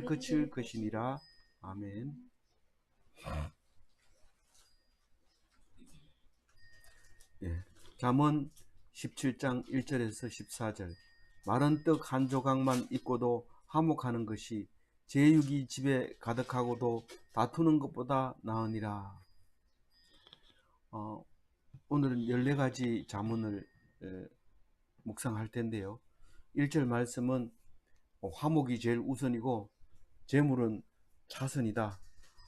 그칠 것이니라. 아멘. 예. 잠언 17장 1절에서 14절. 마른 떡 한 조각만 있고도 화목하는 것이 제육이 집에 가득하고도 다투는 것보다 나으니라. 오늘은 14가지 잠언을 묵상할 텐데요. 1절 말씀은 화목이 제일 우선이고 재물은 차선이다.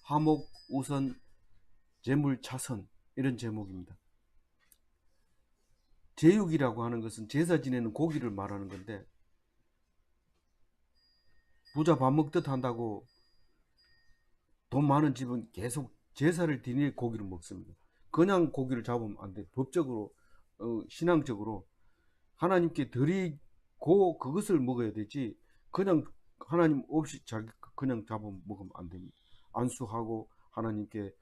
화목 우선, 재물 차선, 이런 제목입니다. 제육이라고 하는 것은 제사 지내는 고기를 말하는 건데, 부자 밥 먹듯 한다고 돈 많은 집은 계속 제사를 지낼 고기를 먹습니다. 그냥 고기를 잡으면 안 돼. 법적으로, 신앙적으로 하나님께 드리고 그것을 먹어야 되지, 그냥 하나님 없이 자기 그냥 잡으면 먹으면 안 됩니다. 안수하고 하나님께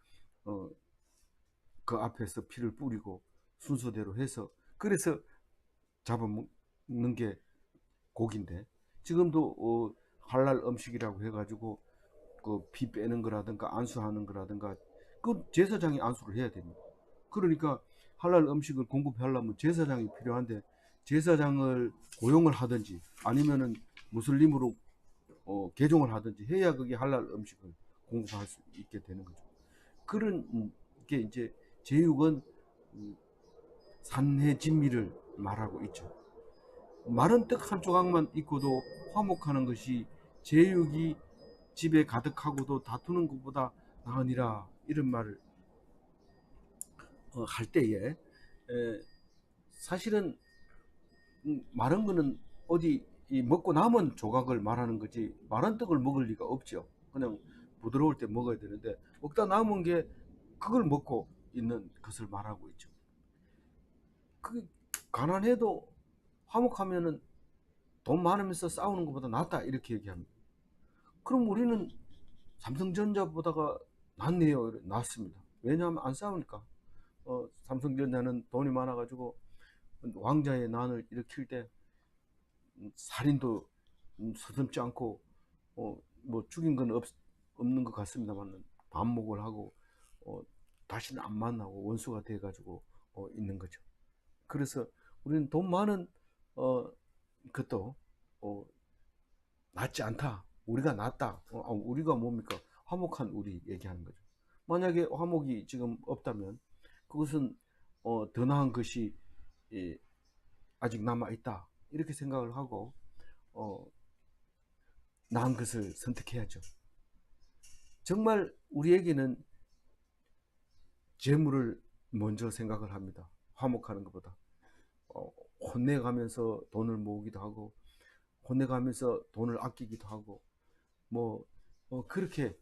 그 앞에서 피를 뿌리고 순서대로 해서, 그래서 잡아먹는 게 고기인데, 지금도 할랄 음식이라고 해가지고 그 피 빼는 거라든가 안수하는 거라든가 그 제사장이 안수를 해야 됩니다. 그러니까 할랄 음식을 공급하려면 제사장이 필요한데, 제사장을 고용을 하든지 아니면은 무슬림으로 개종을 하든지 해야 그게 할랄 음식을 공급할 수 있게 되는 거죠. 그런 게 이제 제육은 산해 진미를 말하고 있죠. 마른 떡 한 조각만 있고도 화목하는 것이 제육이 집에 가득하고도 다투는 것보다 나으니라, 이런 말을 할 때에, 사실은 마른 거는 어디 먹고 남은 조각을 말하는 거지, 마른 떡을 먹을 리가 없죠. 그냥 부드러울 때 먹어야 되는데 먹다 남은 게 그걸 먹고 있는 것을 말하고 있죠. 그 가난해도 화목하면은 돈 많으면서 싸우는 것보다 낫다, 이렇게 얘기합니다. 그럼 우리는 삼성전자보다가 낫네요. 낫습니다. 왜냐하면 안 싸우니까. 삼성전자는 돈이 많아가지고 왕자의 난을 일으킬 때 살인도 서슴지 않고, 뭐 죽인 건 없는 것 같습니다만 반목을 하고 다시는 안 만나고 원수가 돼가지고 있는 거죠. 그래서 우리는 돈 많은 것도 낫지 않다. 우리가 낫다. 우리가 뭡니까? 화목한 우리 얘기하는 거죠. 만약에 화목이 지금 없다면 그것은 더 나은 것이 아직 남아 있다, 이렇게 생각을 하고 나은 것을 선택해야죠. 정말 우리에게는 재물을 먼저 생각을 합니다. 화목하는 것보다. 혼내가면서 돈을 모으기도 하고, 혼내가면서 돈을 아끼기도 하고, 그렇게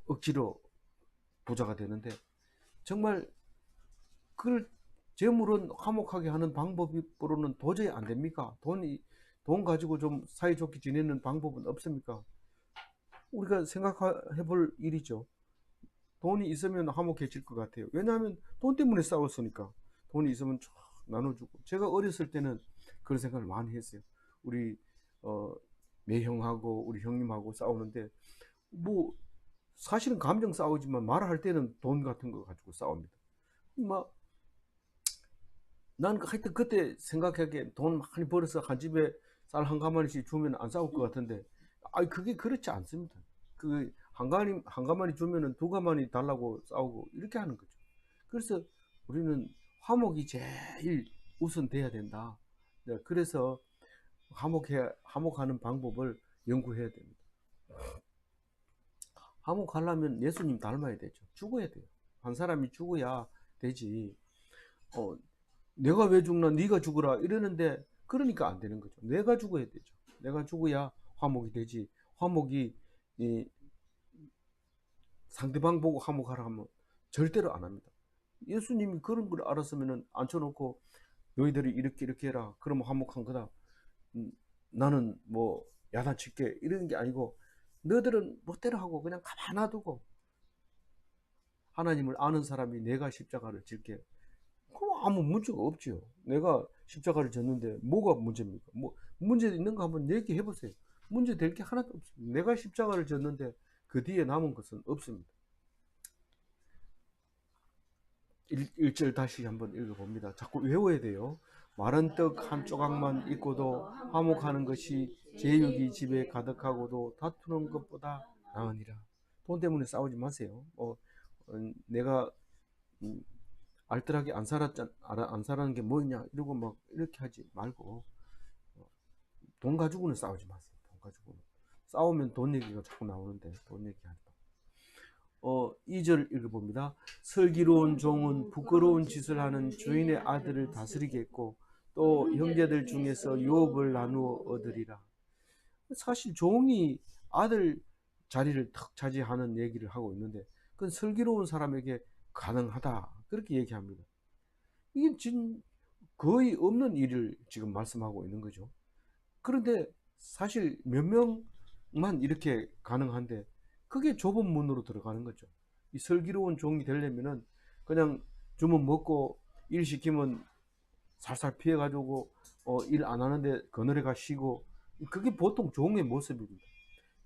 억지로 부자가 되는데, 정말 그걸 재물은 화목하게 하는 방법으로는 도저히 안 됩니까? 돈 가지고 좀 사이좋게 지내는 방법은 없습니까? 우리가 생각해 볼 일이죠. 돈이 있으면 화목해질 것 같아요. 왜냐하면 돈 때문에 싸웠으니까. 돈이 있으면 쫙 나눠주고. 제가 어렸을 때는 그런 생각을 많이 했어요. 우리 매형하고 우리 형님하고 싸우는데, 뭐 사실은 감정 싸우지만 말할 때는 돈 같은 거 가지고 싸웁니다. 난 하여튼 그때 생각하기에 돈 많이 벌어서 한 집에 쌀 한 가마니씩 주면 안 싸울 것 같은데, 그게 그렇지 않습니다. 그 한 가마니 주면은 두 가마니 달라고 싸우고 이렇게 하는 거죠. 그래서 우리는 화목이 제일 우선 돼야 된다. 그래서 화목하는 방법을 연구해야 됩니다. 화목하려면 예수님 닮아야 되죠. 죽어야 돼요. 한 사람이 죽어야 되지. 내가 왜 죽나, 네가 죽어라 이러는데, 그러니까 안 되는 거죠. 내가 죽어야 되죠. 내가 죽어야 화목이 되지. 화목이 상대방 보고 화목하라 하면 절대로 안 합니다. 예수님이 그런 걸 알았으면 앉혀놓고 너희들이 이렇게 해라, 그러면 화목한 거다. 나는 뭐 야단칠게, 이러는 게 아니고, 너희들은 멋대로 하고 그냥 가만 놔두고, 하나님을 아는 사람이 내가 십자가를 질게, 그럼 아무 문제가 없지요. 내가 십자가를 졌는데 뭐가 문제입니까? 뭐 문제 있는 거 한번 얘기해 보세요. 문제 될 게 하나도 없습니다. 내가 십자가를 졌는데 그 뒤에 남은 것은 없습니다. 1절 다시 한번 읽어봅니다. 자꾸 외워야 돼요. 마른 떡 한 조각만 있고도 화목하는 것이 제육이 집에 가득하고도 다투는 것보다 나으니라. 돈 때문에 싸우지 마세요. 내가 알뜰하게 안 살았는 게 뭐냐 이러고 막 이렇게 하지 말고 돈 가지고는 싸우지 마세요. 돈 가지고는 싸우면 돈 얘기가 자꾸 나오는데 돈 얘기하지 마. 2절 읽어봅니다. 슬기로운 종은 부끄러운 짓을 하는 주인의 아들을 다스리겠고 또 형제들 중에서 유업을 나누어 얻으리라. 사실 종이 아들 자리를 턱 차지하는 얘기를 하고 있는데 그건 슬기로운 사람에게 가능하다 그렇게 얘기합니다. 이게 지금 거의 없는 일을 지금 말씀하고 있는 거죠. 그런데 사실 몇 명만 이렇게 가능한데 그게 좁은 문으로 들어가는 거죠. 이 슬기로운 종이 되려면은 그냥 주문 먹고 일 시키면 살살 피해가지고 일 안 하는데 그늘에 가 쉬고 그게 보통 종의 모습입니다.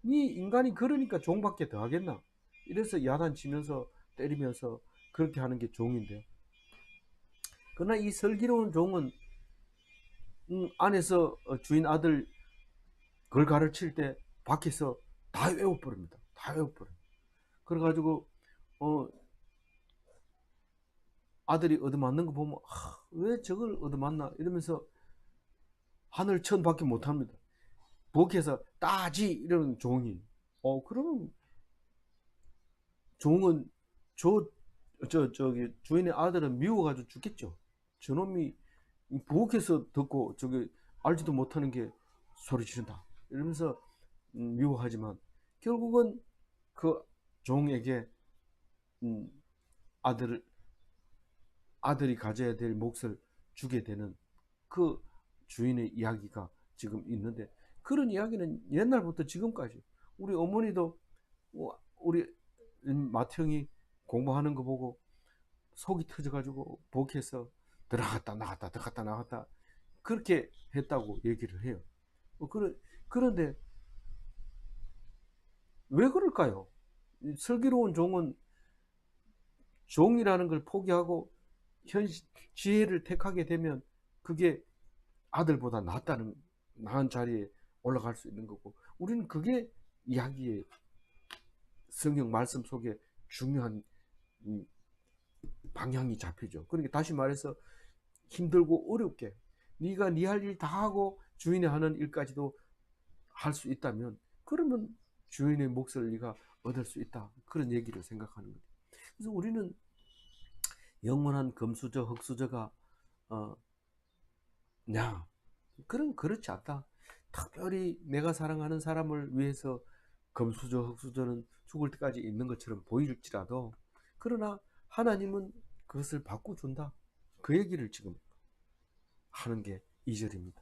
이 인간이 그러니까 종밖에 더 하겠나? 이래서 야단치면서 때리면서 그렇게 하는 게 종인데요. 그러나 이 슬기로운 종은 안에서 주인 아들 그걸 가르칠 때 밖에서 다 외워버립니다. 다 외워버려요. 그래가지고 아들이 얻어맞는 거 보면 왜 저걸 얻어맞나 이러면서 하늘 천밖에 못합니다. 부엌에서 따지 이러는 종이 그러면 종은 저기 주인의 아들은 미워가지고 죽겠죠. 저놈이 부엌에서 듣고 저기 알지도 못하는 게 소리 지른다 이러면서 미워하지만 결국은 그 종에게 아들이 가져야 될 몫을 주게 되는 그 주인의 이야기가 지금 있는데 그런 이야기는 옛날부터 지금까지 우리 어머니도 우리 맏형이 공부하는 거 보고 속이 터져가지고 부엌에서 들어갔다 나갔다 들어갔다 나갔다 그렇게 했다고 얘기를 해요. 그런데 왜 그럴까요? 슬기로운 종은 종이라는 걸 포기하고 지혜를 택하게 되면 그게 아들보다 나은 자리에 올라갈 수 있는 거고 우리는 그게 이야기의 성경 말씀 속에 중요한 방향이 잡히죠. 그러니까 다시 말해서 힘들고 어렵게 네가 네 할 일 다 하고 주인이 하는 일까지도 할 수 있다면 그러면 주인의 몫을 네가 얻을 수 있다. 그런 얘기를 생각하는 거죠. 그래서 우리는 영원한 금수저 흙수저가 그렇지 않다. 특별히 내가 사랑하는 사람을 위해서 금수저 흙수저는 죽을 때까지 있는 것처럼 보일지라도 그러나 하나님은 그것을 바꿔준다. 그 얘기를 지금 하는 게 2절입니다.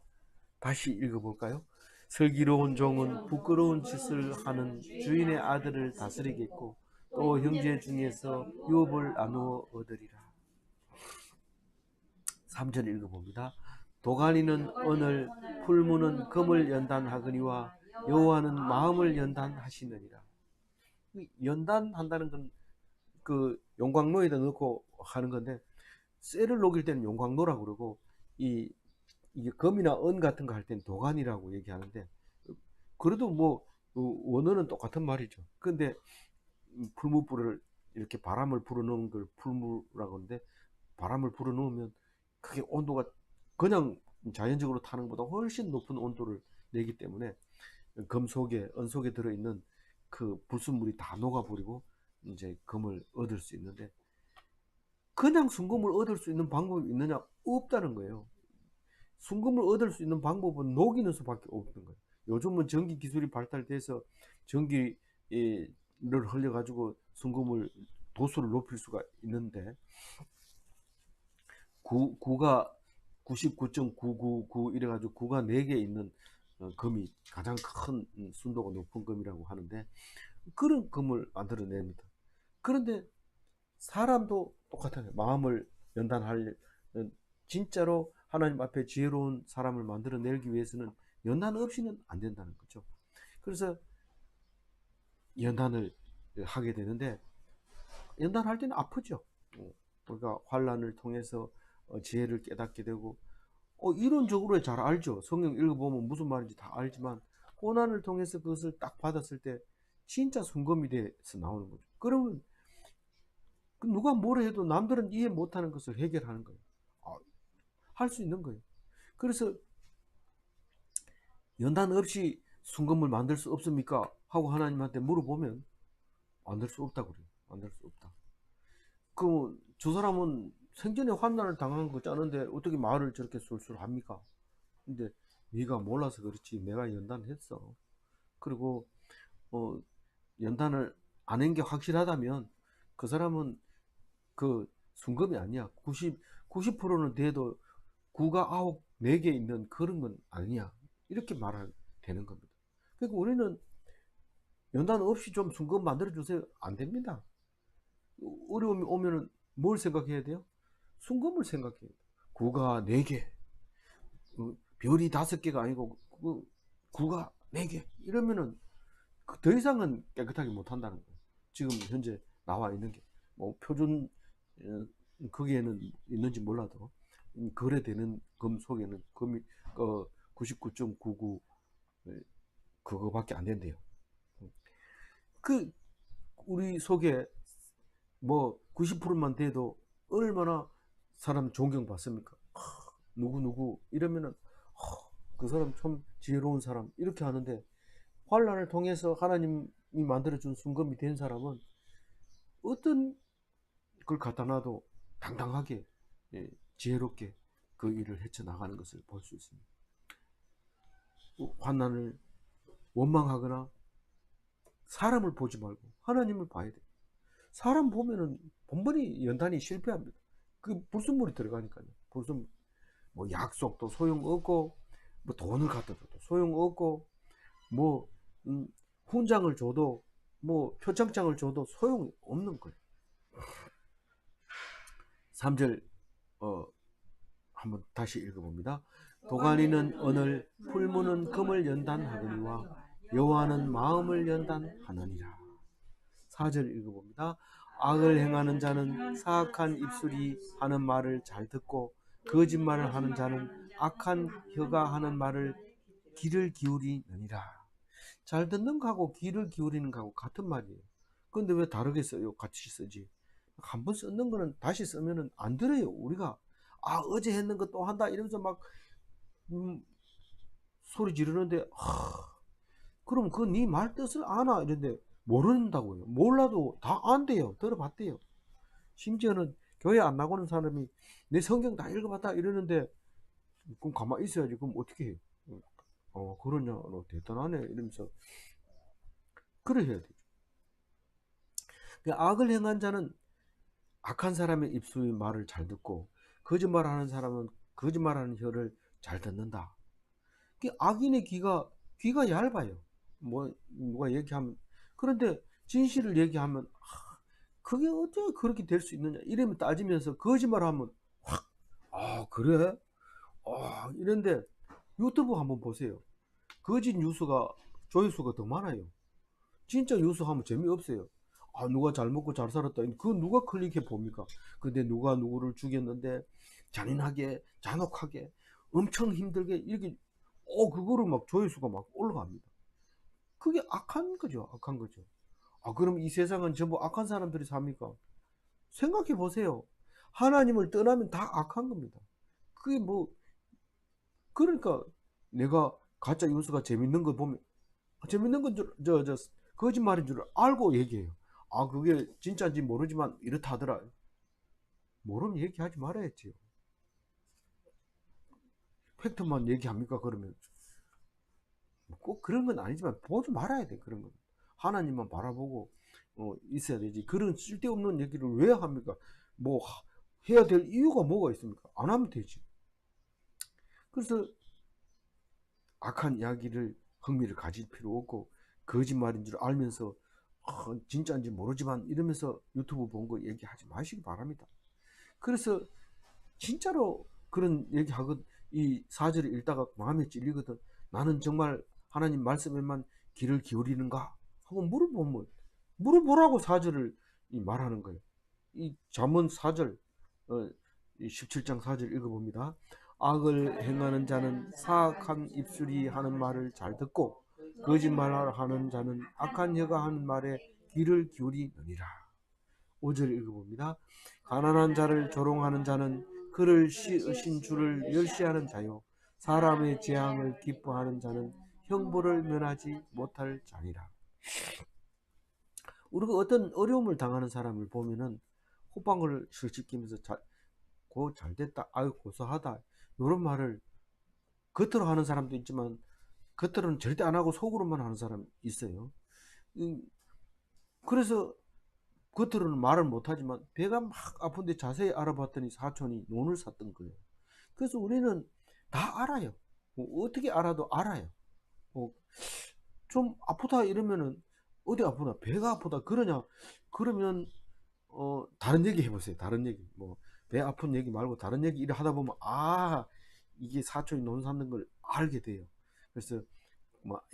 다시 읽어볼까요? 슬기로운 종은 부끄러운 짓을 하는 주인의 아들을 다스리겠고 또 형제 중에서 유업을 나누어 얻으리라. 3절 읽어봅니다. 도가니는 언을 풀무는 금을 연단하거니와 여호와는 마음을 연단하시느니라. 연단한다는 건 그 용광로에다 넣고 하는 건데 쇠를 녹일 때는 용광로라고 그러고 이게 금이나 은 같은 거 할 때는 도가니라고 얘기하는데 그래도 뭐 원어는 똑같은 말이죠. 근데 풀무불을 이렇게 바람을 불어넣은 걸 풀무라고 하는데 바람을 불어넣으면 그게 온도가 그냥 자연적으로 타는 것보다 훨씬 높은 온도를 내기 때문에 금속에 은속에 들어있는 그 불순물이 다 녹아버리고 이제 금을 얻을 수 있는데 그냥 순금을 얻을 수 있는 방법이 있느냐? 없다는 거예요. 순금을 얻을 수 있는 방법은 녹이는 수밖에 없는 거예요. 요즘은 전기 기술이 발달돼서 전기를 흘려가지고 순금을 도수를 높일 수가 있는데 구가 99.999 이래가지고 구가 4개 있는 금이 가장 큰 순도가 높은 금이라고 하는데 그런 금을 만들어냅니다. 그런데 사람도 똑같아요. 마음을 연단할 진짜로 하나님 앞에 지혜로운 사람을 만들어내기 위해서는 연단 없이는 안 된다는 거죠. 그래서 연단을 하게 되는데, 연단할 때는 아프죠. 우리가 환란을 통해서 지혜를 깨닫게 되고, 이론적으로 잘 알죠. 성경 읽어보면 무슨 말인지 다 알지만, 고난을 통해서 그것을 딱 받았을 때 진짜 순금이 돼서 나오는 거죠. 그러면 누가 뭐라 해도 남들은 이해 못하는 것을 해결하는 거예요. 할 수 있는 거예요. 그래서 연단 없이 순금을 만들 수 없습니까? 하고 하나님한테 물어보면 만들 수 없다고 그래요. 만들 수 없다. 그럼 저 사람은 생전에 환난을 당한 거 짜는데 어떻게 말을 저렇게 술술합니까? 근데 네가 몰라서 그렇지, 내가 연단했어. 그리고 연단을 안 한 게 확실하다면 그 사람은 그 순금이 아니야. 90%는 돼도 9가 9, 4개 있는 그런 건 아니야. 이렇게 말하면 되는 겁니다. 그러니까 우리는 연단 없이 좀 순금 만들어 주세요. 안 됩니다. 어려움이 오면은 뭘 생각해야 돼요? 순금을 생각해야 돼요. 9가 4개, 별이 5개가 아니고 9가 4개 이러면은 더 이상은 깨끗하게 못 한다는 거예요. 지금 현재 나와 있는 게 뭐 표준 거기에는 있는지 몰라도 거래되는 금 속에는 금이 99.99 그거밖에 안 된대요. 그 우리 속에 뭐 90%만 돼도 얼마나 사람 존경받습니까? 누구 이러면은 그 사람 참 지혜로운 사람 이렇게 하는데, 환란을 통해서 하나님이 만들어준 순금이 된 사람은 어떤 걸 갖다 놔도 당당하게, 지혜롭게 그 일을 헤쳐나가는 것을 볼 수 있습니다. 환난을 원망하거나 사람을 보지 말고 하나님을 봐야 돼요. 사람 보면은 번번이 연단이 실패합니다. 그 불순물이 들어가니까요. 불순물. 뭐 약속도 소용없고, 뭐 돈을 갖다 줘도 소용없고, 뭐 훈장을 줘도, 뭐 표창장을 줘도 소용없는 거예요. 3절 한번 다시 읽어봅니다. 도가니는 은을, 풀무는 금을 연단하거니와 여호와는 마음을 연단하느니라. 4절 읽어봅니다. 악을 행하는 자는 사악한 입술이 하는 말을 잘 듣고, 거짓말을 하는 자는 악한 혀가 하는 말을 귀를 기울이느니라. 잘 듣는 거하고 귀를 기울이는 거하고 같은 말이에요. 근데 왜 다르게 써요? 같이 쓰지. 한 번 쓰는 거는 다시 쓰면은 안 들어요. 우리가 어제 했는 거 또 한다 이러면서 막 소리 지르는데, 그럼 그 네 말 뜻을 아나 이런데 모른다고요. 몰라도 다 안돼요. 들어봤대요. 심지어는 교회 안 나가는 사람이 내 성경 다 읽어봤다 이러는데, 그럼 가만히 있어야지. 그럼 어떻게 해? 그러냐, 너 대단하네 이러면서 그래 해야 되죠. 악을 행한 자는 악한 사람의 입술의 말을 잘 듣고, 거짓말하는 사람은 거짓말하는 혀를 잘 듣는다. 악인의 귀가 얇아요. 뭐 누가 얘기하면, 그런데 진실을 얘기하면 그게 어떻게 그렇게 될 수 있느냐 이러면 따지면서, 거짓말하면 확 그래? 이런데 유튜브 한번 보세요. 거짓 뉴스가 조회수가 더 많아요. 진짜 뉴스 하면 재미없어요. 누가 잘 먹고 잘 살았다. 그거 누가 클릭해 봅니까? 근데 누가 누구를 죽였는데 잔인하게, 잔혹하게, 엄청 힘들게 이렇게 그거를 막 조회수가 막 올라갑니다. 그게 악한 거죠. 악한 거죠. 그럼 이 세상은 전부 악한 사람들이 삽니까? 생각해 보세요. 하나님을 떠나면 다 악한 겁니다. 그게 뭐, 그러니까 내가 가짜 뉴스가 재밌는 거 보면, 재밌는 건 거짓말인 줄 알고 얘기해요. 그게 진짜인지 모르지만 이렇다 하더라. 모르면 얘기하지 말아야지요. 팩트만 얘기합니까? 그러면 꼭 그런 건 아니지만 보지 말아야 돼. 그런 건 하나님만 바라보고 있어야 되지. 그런 쓸데없는 얘기를 왜 합니까? 뭐 해야 될 이유가 뭐가 있습니까? 안 하면 되지. 그래서 악한 이야기를 흥미를 가질 필요 없고, 거짓말인 줄 알면서 진짜인지 모르지만 이러면서 유튜브 본 거 얘기하지 마시기 바랍니다. 그래서 진짜로 그런 얘기하거든. 이 4절을 읽다가 마음에 찔리거든. 나는 정말 하나님 말씀에만 귀를 기울이는가 하고 물어보면 물어보라고 4절을 말하는 거예요. 이 잠언 4절 17장 4절 읽어봅니다. 악을 행하는 자는 사악한 입술이 하는 말을 잘 듣고 거짓말하는 자는 악한 혀가 하는 말에 귀를 기울이느니라. 5절 읽어봅니다. 가난한 자를 조롱하는 자는 그를 씌으신 주를 멸시하는 자요 사람의 재앙을 기뻐하는 자는 형벌을 면하지 못할 자니라. 우리가 어떤 어려움을 당하는 사람을 보면은 호빵을 슬쩍 끼면서 잘 됐다, 아유 고소하다 이런 말을 겉으로 하는 사람도 있지만 겉으로는 절대 안 하고 속으로만 하는 사람 있어요. 그래서 겉으로는 말을 못하지만 배가 막 아픈데 자세히 알아봤더니 사촌이 논을 샀던 거예요. 그래서 우리는 다 알아요. 어떻게 알아도 알아요. 좀 아프다 이러면은 어디 아프나 배가 아프다 그러냐 그러면 다른 얘기 해보세요. 다른 얘기 뭐 배 아픈 얘기 말고 다른 얘기 이래 하다 보면 이게 사촌이 논 샀는 걸 알게 돼요. 그래서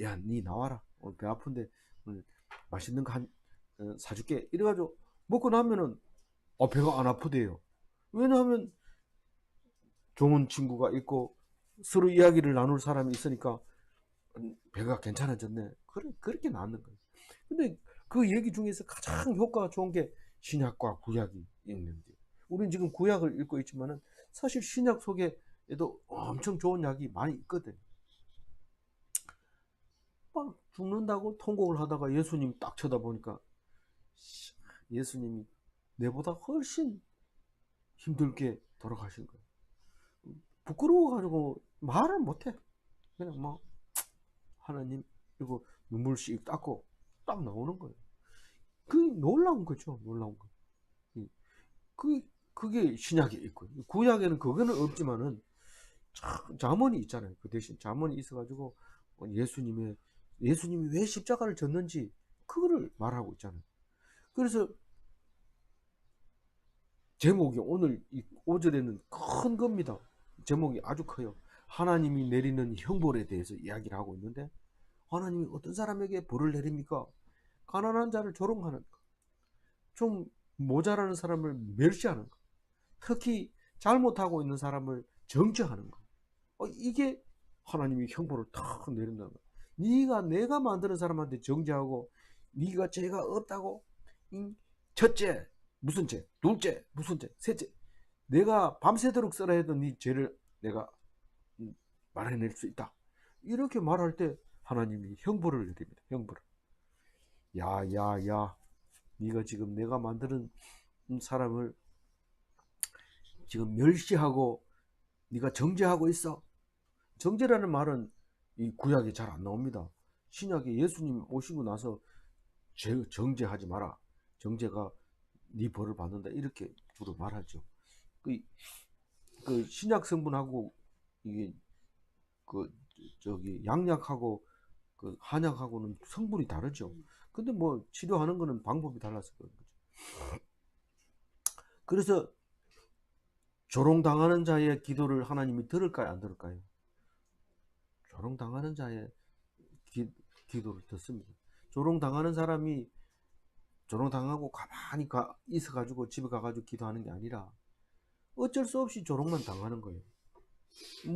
야 니 나와라 오늘 배 아픈데 오늘 맛있는 거 사줄게 이래가지고 먹고 나면은 배가 안 아프대요. 왜냐하면 좋은 친구가 있고 서로 이야기를 나눌 사람이 있으니까 배가 괜찮아졌네. 그렇게 나는 거예요. 근데 그 얘기 중에서 가장 효과가 좋은 게 신약과 구약이 있는데 우리는 지금 구약을 읽고 있지만은 사실 신약 속에도 엄청 좋은 약이 많이 있거든. 막 죽는다고 통곡을 하다가 예수님 딱 쳐다보니까 예수님이 내보다 훨씬 힘들게 돌아가신 거예요. 부끄러워가지고 말을 못해. 그냥 뭐 하나님 그리고 눈물씩 닦고 딱 나오는 거예요. 그게 놀라운 거죠. 놀라운 거. 그게 신약에 있고 구약에는 그거는 없지만은 잠언이 있잖아요. 그 대신 잠언이 있어가지고 예수님이 왜 십자가를 졌는지 그거를 말하고 있잖아요. 그래서 제목이 오늘 이 5절에는 큰 겁니다. 제목이 아주 커요. 하나님이 내리는 형벌에 대해서 이야기를 하고 있는데 하나님이 어떤 사람에게 벌을 내립니까? 가난한 자를 조롱하는 거, 좀 모자라는 사람을 멸시하는 거, 특히 잘못하고 있는 사람을 정죄하는 거. 이게 하나님이 형벌을 탁 내린다는 거야. 내가 만드는 사람한테 정죄하고 네가 죄가 없다고 첫째 무슨 죄, 둘째 무슨 죄, 셋째 내가 밤새도록 써라 해도 네 죄를 내가 말해낼 수 있다. 이렇게 말할 때 하나님이 형벌을 내립니다. 형벌을. 야, 네가 지금 내가 만드는 사람을 지금 멸시하고 네가 정죄하고 있어. 정죄라는 말은 이 구약에 잘 안 나옵니다. 신약에 예수님 오시고 나서 정죄하지 마라. 정죄가 네 벌을 받는다. 이렇게 주로 말하죠. 그 신약 성분하고 이게 양약하고 그 한약하고는 성분이 다르죠. 근데 뭐 치료하는 거는 방법이 달라서 그런 거죠. 그래서 조롱당하는 자의 기도를 하나님이 들을까요? 안 들을까요? 조롱당하는 자의 기도를 듣습니다. 조롱당하는 사람이 조롱당하고 가만히 있어가지고 집에 가가지고 기도하는 게 아니라 어쩔 수 없이 조롱만 당하는 거예요.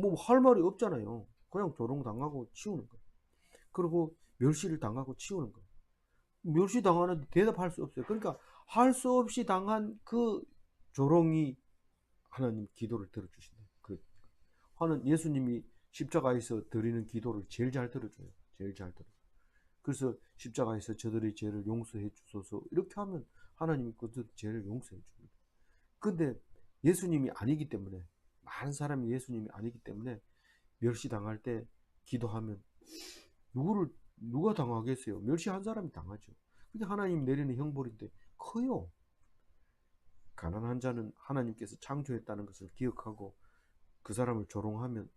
뭐 할 말이 없잖아요. 그냥 조롱당하고 치우는 거예요. 그리고 멸시를 당하고 치우는 거예요. 멸시당하는데 대답할 수 없어요. 그러니까 할 수 없이 당한 그 조롱이 하나님 기도를 들어주신다. 예수님이 십자가에서 드리는 기도를 제일 잘 들어줘요. 제일 잘 들어. 그래서 십자가에서 저들의 죄를 용서해 주소서 이렇게 하면 하나님이 그들 죄를 용서해 줍니다. 근데 예수님이 아니기 때문에 많은 사람이 예수님이 아니기 때문에 멸시당할 때 기도하면 누가 당하겠어요? 멸시한 사람이 당하죠. 근데 하나님 내리는 형벌인데 커요. 가난한 자는 하나님께서 창조했다는 것을 기억하고 그 사람을 조롱하면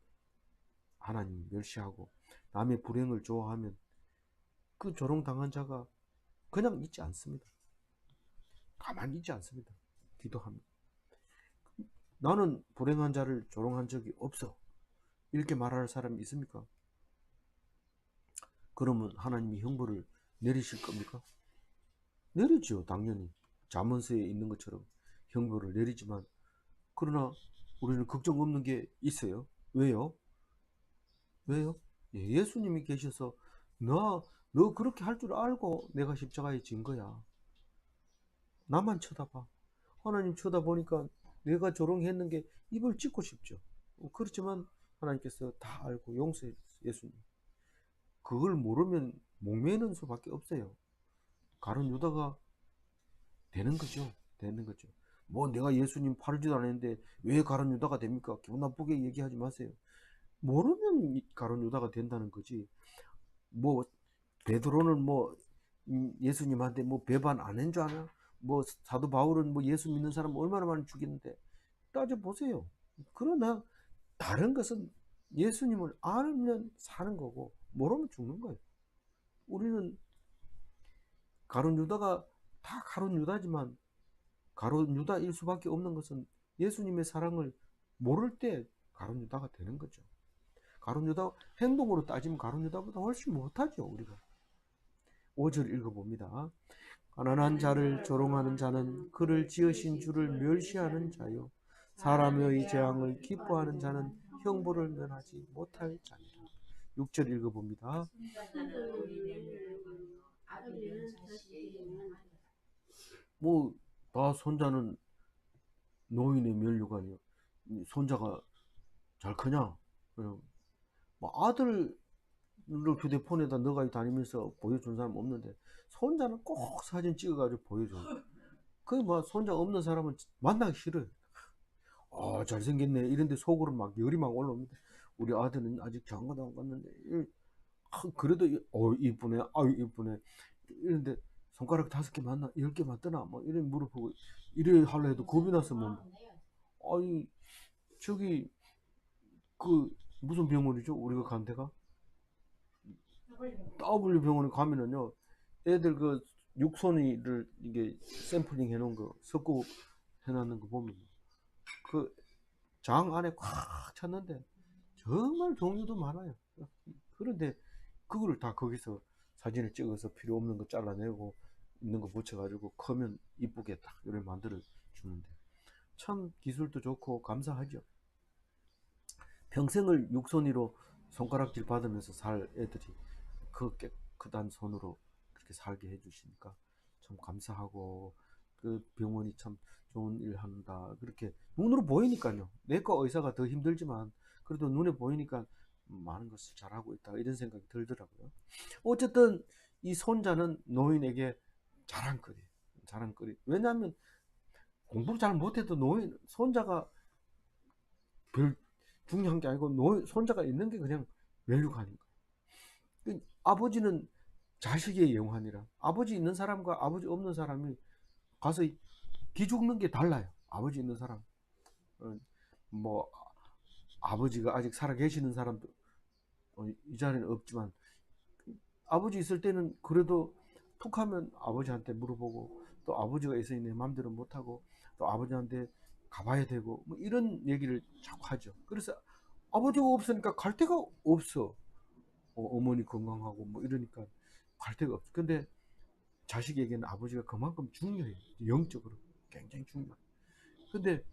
하나님 멸시하고 남의 불행을 좋아하면 그 조롱당한 자가 그냥 있지 않습니다. 가만히 있지 않습니다. 기도합니다. 나는 불행한 자를 조롱한 적이 없어. 이렇게 말할 사람이 있습니까? 그러면 하나님이 형벌을 내리실 겁니까? 내리죠, 당연히. 잠언서에 있는 것처럼 형벌을 내리지만, 그러나 우리는 걱정 없는 게 있어요. 왜요? 왜요? 예수님이 계셔서 너 그렇게 할 줄 알고 내가 십자가에 진 거야. 나만 쳐다봐. 하나님 쳐다보니까 내가 조롱했는 게 입을 찢고 싶죠. 그렇지만 하나님께서 다 알고 용서해 주셨어요. 예수님. 그걸 모르면 목매는 수밖에 없어요. 가룟 유다가 되는 거죠. 되는 거죠. 뭐 내가 예수님 팔지도 않았는데 왜 가룟 유다가 됩니까? 기분 나쁘게 얘기하지 마세요. 모르면 가룟 유다가 된다는 거지. 뭐 베드로는 뭐 예수님한테 뭐 배반 안 한 줄 아나? 뭐 사도 바울은 뭐 예수 믿는 사람 얼마나 많이 죽였는데, 따져 보세요. 그러나 다른 것은 예수님을 알면 사는 거고 모르면 죽는 거예요. 우리는 가룟 유다가 다 가룟 유다지만 가룟 유다일 수밖에 없는 것은 예수님의 사랑을 모를 때 가룟 유다가 되는 거죠. 가룟 유다 행동으로 따지면 가룟 유다보다 훨씬 못하죠. 우리가 5절 읽어봅니다. 가난한 자를 조롱하는 자는 그를 지으신 주를 멸시하는 자요, 사람의 재앙을 기뻐하는 자는 형벌을 면하지 못할 자니라. 6절 읽어봅니다. 뭐 다 손자는 노인의 면류관이요. 손자가 잘 크냐? 뭐 아들을 휴대폰에다 넣어가지고 다니면서 보여준 사람 없는데 손자는 꼭 사진 찍어가지고 보여줘요. 그 뭐 손자 없는 사람은 만나기 싫어요. 아 잘생겼네 이런데 속으로 막 열이 막 올라옵니다. 우리 아들은 아직 장가도 안 갔는데 그래도 이쁘네, 아유 이쁘네 이런데 손가락 5개 맞나 10개 맞더나 뭐 이런 물어보고 이래 하려 해도 겁이 나서 뭐 아니 저기 그 무슨 병원이죠 우리가 간 데가 W 병원에 가면은요 애들 그 육손이를 이게 샘플링 해놓은 거 섞고 해놨는 거 보면 그 장 안에 꽉 찼는데 정말 종류도 많아요. 그런데 그거를 다 거기서 사진을 찍어서 필요 없는 거 잘라내고 있는 거 붙여가지고 크면 이쁘게 딱 이렇게 만들어 주는데 참 기술도 좋고 감사하죠. 평생을 육손이로 손가락질 받으면서 살 애들이 그 깨끗한 손으로 그렇게 살게 해주시니까 참 감사하고 그 병원이 참 좋은 일 한다 그렇게 눈으로 보이니까요. 내과 의사가 더 힘들지만 그래도 눈에 보이니까 많은 것을 잘하고 있다 이런 생각이 들더라고요. 어쨌든 이 손자는 노인에게 자랑거리 자랑거리. 왜냐하면 공부 잘 못해도 노인 손자가 별 중요한 게 아니고 손자가 있는 게 그냥 멸류관인 거예요. 아버지는 자식의 영환이라. 아버지 있는 사람과 아버지 없는 사람이 가서 기죽는 게 달라요. 아버지 있는 사람 뭐 아버지가 아직 살아 계시는 사람도 이 자리는 없지만 아버지 있을 때는 그래도 툭 하면 아버지한테 물어보고 또 아버지가 있으니 내 마음대로 못하고 또 아버지한테 가봐야 되고 뭐 이런 얘기를 자꾸 하죠. 그래서 아버지가 없으니까 갈 데가 없어. 어머니 건강하고 뭐 이러니까 갈 데가 없어. 근데 자식에게는 아버지가 그만큼 중요해요. 영적으로 굉장히 중요해요. 근데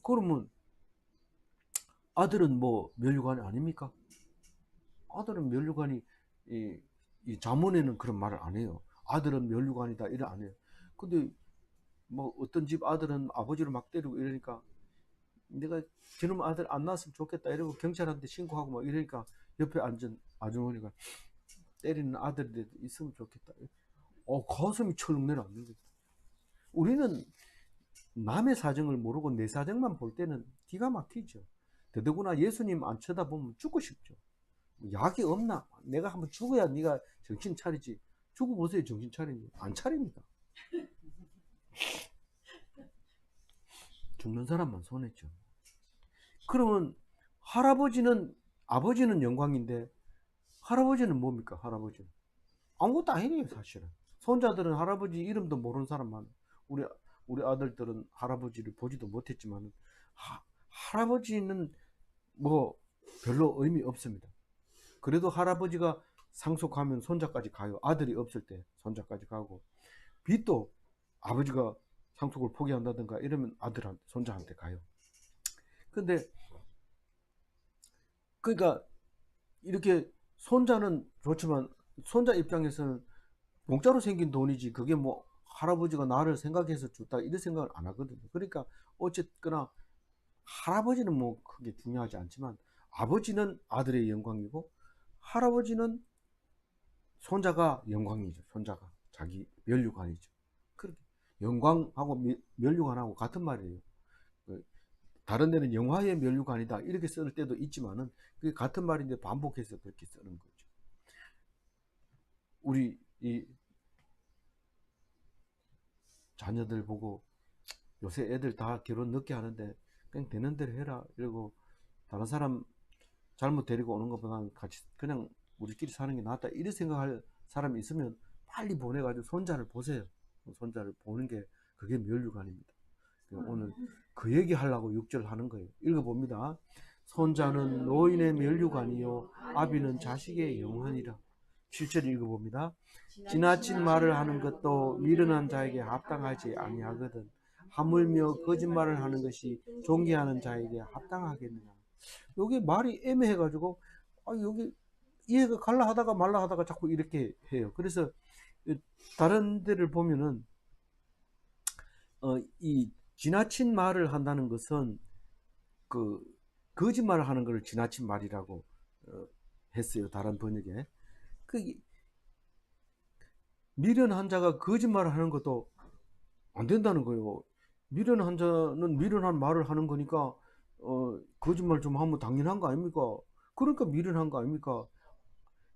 그러면 아들은 뭐 면류관이 아닙니까? 아들은 면류관이 이 잠언에는 그런 말을 안 해요. 아들은 면류관이다 이래 안 해요. 근데 뭐 어떤 집 아들은 아버지를 막 때리고 이러니까 내가 저놈 아들 안 낳았으면 좋겠다 이러고 경찰한테 신고하고 막 이러니까 옆에 앉은 아주머니가 때리는 아들이 있으면 좋겠다. 가슴이 철렁 내려앉는 거죠. 우리는 남의 사정을 모르고 내 사정만 볼 때는 기가 막히죠. 더더구나 예수님 안 쳐다보면 죽고 싶죠. 약이 없나? 내가 한번 죽어야 네가 정신 차리지. 죽어보세요 정신 차리니. 안 차립니다. 죽는 사람만 손해죠. 그러면 아버지는 영광인데 할아버지는 뭡니까? 할아버지는 아무것도 아니에요 사실은. 손자들은 할아버지 이름도 모르는 사람만. 우리 아들들은 할아버지를 보지도 못했지만 할아버지는 뭐 별로 의미 없습니다. 그래도 할아버지가 상속하면 손자까지 가요. 아들이 없을 때 손자까지 가고, 빚도 아버지가 상속을 포기한다든가 이러면 아들한테, 손자한테 가요. 근데 그러니까 이렇게 손자는 좋지만 손자 입장에서는 공짜로 생긴 돈이지 그게 뭐 할아버지가 나를 생각해서 줬다 이런 생각을 안 하거든요. 그러니까 어쨌거나 할아버지는 뭐 크게 중요하지 않지만 아버지는 아들의 영광이고 할아버지는 손자가 영광이죠. 손자가 자기 면류관이죠. 그렇게 영광하고 면류관하고 같은 말이에요. 다른 데는 영화의 면류관이다 이렇게 쓸 때도 있지만은 그게 같은 말인데 반복해서 그렇게 쓰는 거죠. 우리 이 자녀들 보고 요새 애들 다 결혼 늦게 하는데 그냥 되는 대로 해라 이러고 다른 사람 잘못 데리고 오는 것보다는 같이 그냥 우리끼리 사는 게 낫다 이런 생각할 사람이 있으면 빨리 보내가지고 손자를 보세요. 손자를 보는 게 그게 면류관입니다. 오늘 그 얘기 하려고 6절 하는 거예요. 읽어봅니다. 손자는 노인의 면류관이요 아비는 자식의 영혼이라. 7절 읽어봅니다. 지나친 말을 하는 것도 미련한 자에게 합당하지 아니하거든 하물며 거짓말을 하는 것이 존귀하는 자에게 합당하겠느냐. 여기 말이 애매해가지고 여기 이해가 갈라 하다가 말라 하다가 자꾸 이렇게 해요. 그래서 다른 데를 보면은 이 지나친 말을 한다는 것은 그 거짓말을 하는 걸 지나친 말이라고 했어요. 다른 번역에. 그 미련한 자가 거짓말을 하는 것도 안 된다는 거예요. 미련한 자는 미련한 말을 하는 거니까 거짓말 좀 하면 당연한 거 아닙니까? 그러니까 미련한 거 아닙니까?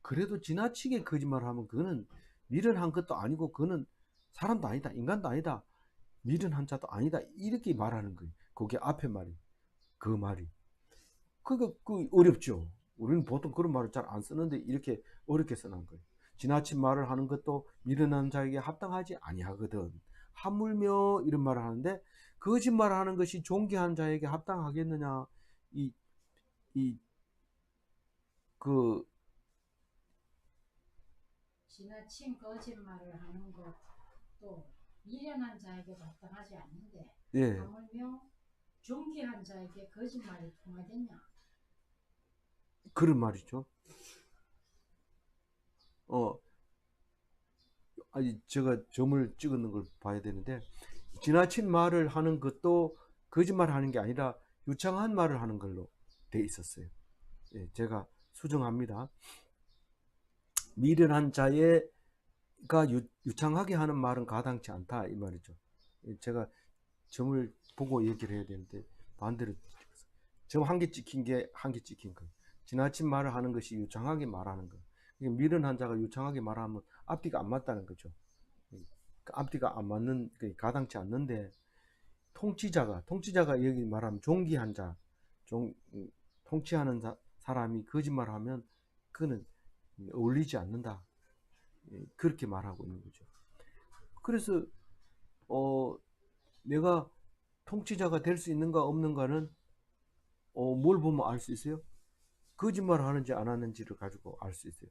그래도 지나치게 거짓말을 하면 그거는 미련한 것도 아니고 그거는 사람도 아니다. 인간도 아니다. 미련한 자도 아니다. 이렇게 말하는 거예요. 그게 앞에 말이. 그 말이. 그 어렵죠. 우리는 보통 그런 말을 잘 안 쓰는데 이렇게 어렵게 써놓은 거예요. 지나친 말을 하는 것도 미련한 자에게 합당하지 아니하거든. 하물며 이런 말을 하는데 거짓말을 하는 것이 존귀한 자에게 합당하겠느냐. 그 지나친 거짓말을 하는 것도 미련한 자에게 마땅하지 않는데 예. 하물며 존귀한 자에게 거짓말이 통하겠냐. 그런 말이죠. 아니 제가 점을 찍는 걸 봐야 되는데 지나친 말을 하는 것도 거짓말 하는 게 아니라 유창한 말을 하는 걸로 돼 있었어요. 예, 제가 수정합니다. 미련한 자가 유창하게 하는 말은 가당치 않다 이 말이죠. 제가 점을 보고 얘기를 해야 되는데 반대로 점 한 개 찍힌 게 한 개 찍힌 거예요. 지나친 말을 하는 것이 유창하게 말하는 거. 미련한 자가 유창하게 말하면 앞뒤가 안 맞다는 거죠. 앞뒤가 안 맞는, 가당치 않는데 통치자가 여기 말하면 존귀한 자, 통치하는 사람이 거짓말하면 그는 어울리지 않는다. 그렇게 말하고 있는 거죠. 그래서 내가 통치자가 될 수 있는가 없는가는 뭘 보면 알 수 있어요? 거짓말 하는지 안 하는지를 가지고 알 수 있어요.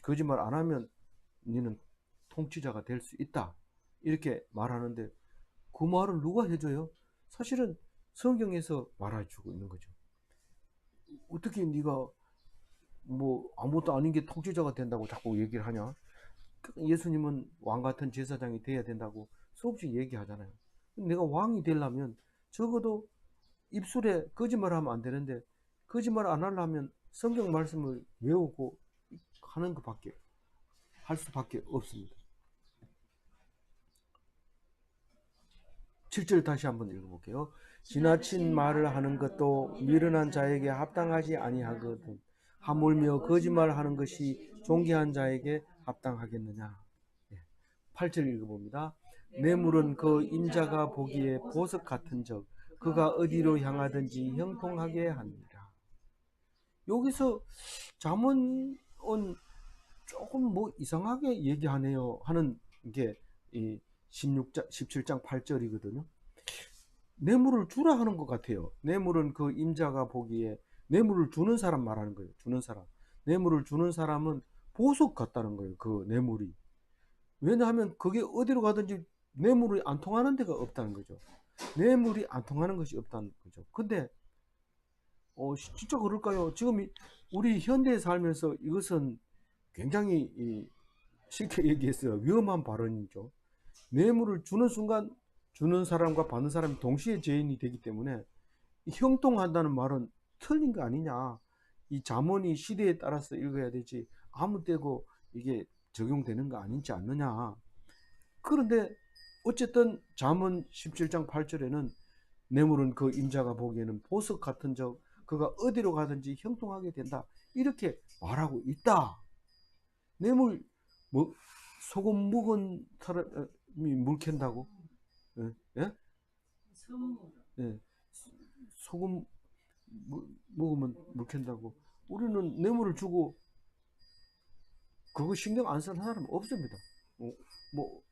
거짓말 안 하면 너는 통치자가 될 수 있다. 이렇게 말하는데 그 말을 누가 해줘요? 사실은 성경에서 말해주고 있는 거죠. 어떻게 네가 뭐 아무것도 아닌 게 통치자가 된다고 자꾸 얘기를 하냐? 예수님은 왕 같은 제사장이 돼야 된다고 수없이 얘기하잖아요. 내가 왕이 되려면 적어도 입술에 거짓말하면 안 되는데 거짓말 안 하려면 성경 말씀을 외우고 하는 것밖에 할 수밖에 없습니다. 7절 다시 한번 읽어볼게요. 지나친 말을 하는 것도 미련한 자에게 합당하지 아니하거든 하물며 거짓말하는 것이 존귀한 자에게 합당하겠느냐. 8절 읽어봅니다. 뇌물은 그 인자가 보기에 보석 같은 적 그가 어디로 향하든지 형통하게 하니라. 여기서 잠언은 조금 뭐 이상하게 얘기하네요 하는 게 이 17장 8절이거든요. 뇌물을 주라 하는 것 같아요. 뇌물은 그 임자가 보기에 뇌물을 주는 사람 말하는 거예요. 주는 사람. 뇌물을 주는 사람은 보석 같다는 거예요. 그 뇌물이. 왜냐하면 그게 어디로 가든지 뇌물이 안 통하는 데가 없다는 거죠. 뇌물이 안 통하는 것이 없다는 거죠. 근데 진짜 그럴까요? 지금 우리 현대에 살면서 이것은 굉장히 쉽게 얘기해서 위험한 발언이죠. 뇌물을 주는 순간 주는 사람과 받는 사람이 동시에 죄인이 되기 때문에 형통한다는 말은 틀린 거 아니냐. 이 잠언이 시대에 따라서 읽어야 되지 아무 때고 이게 적용되는 거 아니지 않느냐. 그런데 어쨌든 잠언 17장 8절에는 뇌물은 그 임자가 보기에는 보석 같은 적 그가 어디로 가든지 형통하게 된다. 이렇게 말하고 있다. 뇌물 뭐 소금 묵은 사람이 물 캔다고? 예? 예? 선물. 예. 소금 먹으면 물 캔다고. 우리는 뇌물을 주고 그거 신경 안 쓰는 사람은 없습니다. 뭐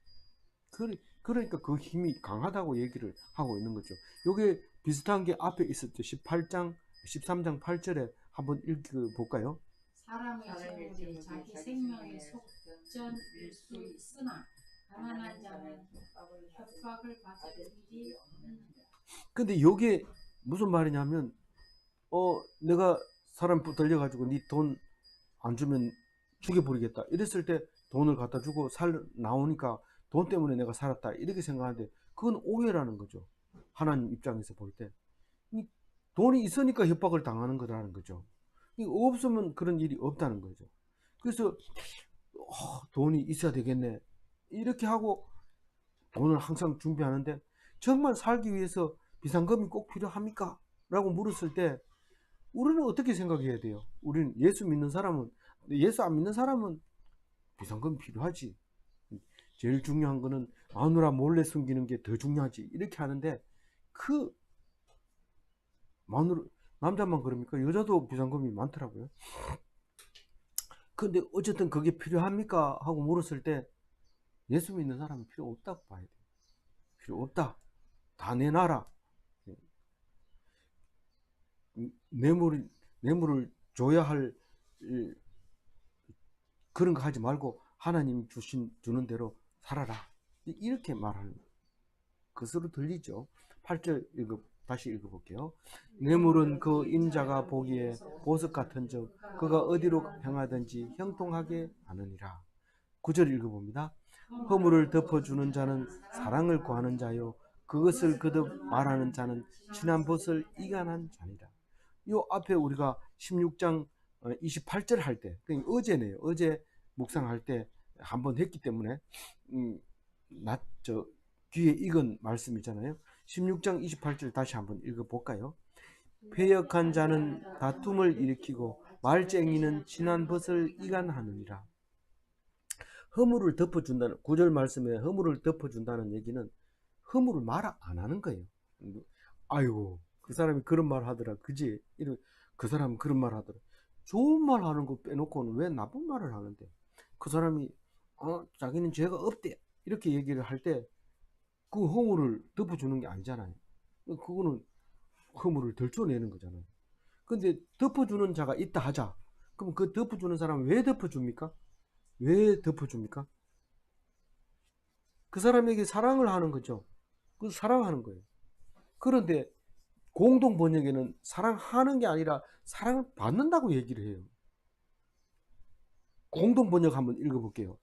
그러니까 그 힘이 강하다고 얘기를 하고 있는 거죠. 요게 비슷한 게 앞에 있었죠. 13장 8절에 한번 읽어볼까요? 사람의 재물이 자기 생명의 속전일 수 있으나 가난한 자는 협박을 받을 일이 없느니라. 근데 요게 무슨 말이냐면 내가 사람 들려가지고 네 돈 안 주면 죽여버리겠다 이랬을 때 돈을 갖다 주고 나오니까 돈 때문에 내가 살았다 이렇게 생각하는데 그건 오해라는 거죠. 하나님 입장에서 볼 때 돈이 있으니까 협박을 당하는 거라는 거죠. 없으면 그런 일이 없다는 거죠. 그래서 돈이 있어야 되겠네 이렇게 하고 돈을 항상 준비하는데 정말 살기 위해서 비상금이 꼭 필요합니까? 라고 물었을 때 우리는 어떻게 생각해야 돼요? 우리는 예수 믿는 사람은, 예수 안 믿는 사람은 비상금 필요하지. 제일 중요한 거는 마누라 몰래 숨기는 게 더 중요하지. 이렇게 하는데 그 마누라 남자만 그럽니까? 여자도 비상금이 많더라고요. 근데 어쨌든 그게 필요합니까? 하고 물었을 때 예수 믿는 사람은 필요 없다고 봐야 돼요. 필요 없다. 다 내놔라. 뇌물을 줘야 할 그런 거 하지 말고 하나님 주는 대로 살아라. 이렇게 말하는 것으로 들리죠. 8절 다시 읽어볼게요. 뇌물은 그 임자가 보기에 보석 같은 적 그가 어디로 향하든지 형통하게 하느니라. 9절 읽어봅니다. 허물을 덮어주는 자는 사랑을 구하는 자요 그것을 거듭 말하는 자는 친한 벗을 이간한 자니라. 요 앞에 우리가 16장 28절 할 때, 어제네요. 어제 묵상할 때 한번 했기 때문에 귀에 익은 말씀이잖아요. 16장 28절 다시 한번 읽어볼까요? 패역한 자는 다툼을 일으키고 말쟁이는 친한 벗을 이간하느니라. 허물을 덮어준다는 9절 말씀에 허물을 덮어준다는 얘기는 허물을 말 안 하는 거예요. 아이고 그 사람이 그런 말 하더라 그지? 그 사람은 그런 말 하더라. 좋은 말 하는 거 빼놓고는 왜 나쁜 말을 하는데 그 사람이 자기는 죄가 없대 이렇게 얘기를 할 때 그 허물을 덮어주는 게 아니잖아요. 그거는 허물을 덜쳐내는 거잖아요. 근데 덮어주는 자가 있다 하자. 그럼 그 덮어주는 사람은 왜 덮어줍니까? 왜 덮어줍니까? 그 사람에게 사랑을 하는 거죠. 그 사랑하는 거예요. 그런데 공동 번역에는 사랑하는 게 아니라 사랑을 받는다고 얘기를 해요. 공동 번역 한번 읽어볼게요.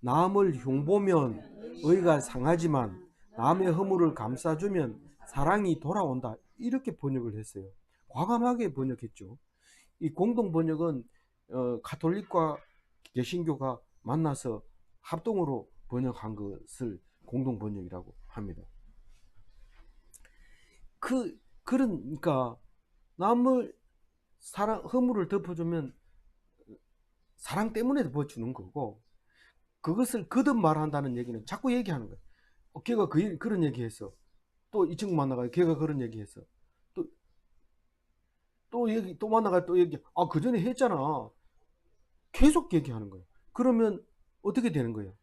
남을 흉보면 의가 상하지만 남의 허물을 감싸주면 사랑이 돌아온다. 이렇게 번역을 했어요. 과감하게 번역했죠. 이 공동 번역은 가톨릭과 개신교가 만나서 합동으로 번역한 것을 공동 번역이라고 합니다. 그러니까 남을 허물을 덮어주면 사랑 때문에 덮어주는 거고 그것을 거듭 말한다는 얘기는 자꾸 얘기하는 거예요. 걔가 그런 얘기했어. 또 이 친구 만나가 걔가 그런 얘기했어. 또 만나가 또 얘기. 그 전에 했잖아. 계속 얘기하는 거예요. 그러면 어떻게 되는 거예요?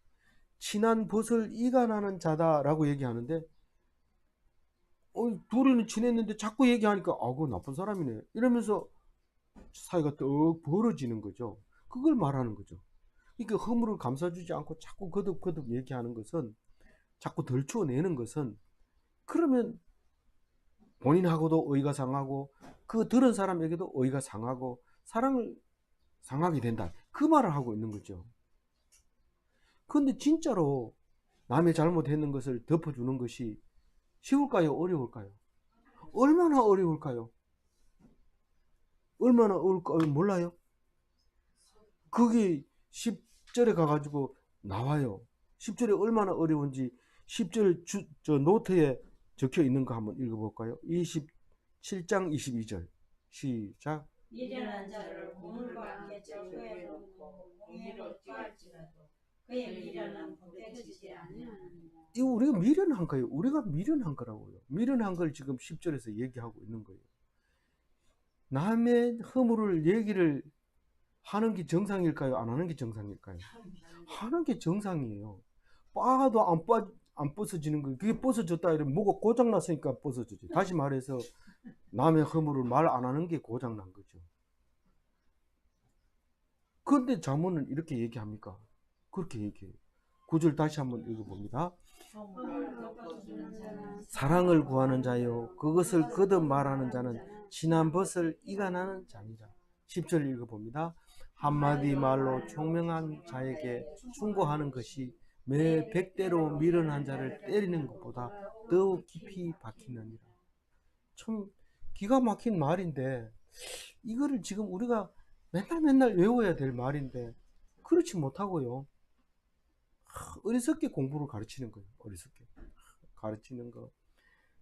친한 벗을 이간하는 자다라고 얘기하는데 둘이는 친했는데 자꾸 얘기하니까 그거 나쁜 사람이네 이러면서 사이가 떡 벌어지는 거죠. 그걸 말하는 거죠. 그러니까 허물을 감싸주지 않고 자꾸 거듭거듭 얘기하는 것은, 자꾸 덜추어내는 것은, 그러면 본인하고도 의가 상하고 그 들은 사람에게도 의가 상하고 사랑을 상하게 된다. 그 말을 하고 있는 거죠. 그런데 진짜로 남의 잘못했는 것을 덮어주는 것이 쉬울까요? 어려울까요? 얼마나 어려울까요? 얼마나 어려울까요? 몰라요? 그게 10절에 가가지고 나와요. 10절에 얼마나 어려운지 10절 저 노트에 적혀 있는 거 한번 읽어볼까요? 27장 22절 시작. 미련한 자를 고물과 함께 적그에 놓고 공의로 찌할지라도 그의 미련은 벗겨지지 아니하느니라. 이거 우리가 미련한 거예요. 우리가 미련한 거라고요. 미련한 걸 지금 10절에서 얘기하고 있는 거예요. 남의 허물을 얘기를 하는 게 정상일까요? 안 하는 게 정상일까요? 하는 게 정상이에요. 빠도 안 벗어지는 거, 그게 벗어졌다 이러면 뭐가 고장났으니까 벗어지지. 다시 말해서 남의 허물을 말 안 하는 게 고장난 거죠. 그런데 잠언은 이렇게 얘기합니까? 그렇게 얘기해요. 9절 다시 한번 읽어봅니다. 사랑을 구하는 자요, 그것을 거듭 말하는 자는 지난 벗을 이간하는 자니라. 10절 읽어봅니다. 한마디 말로 총명한 자에게 충고하는 것이 매 100대로 미련한 자를 때리는 것보다 더욱 깊이 박히느니라. 참 기가 막힌 말인데, 이거를 지금 우리가 맨날 외워야 될 말인데 그렇지 못하고요. 어리석게 공부를 가르치는 거예요. 어리석게 가르치는 거,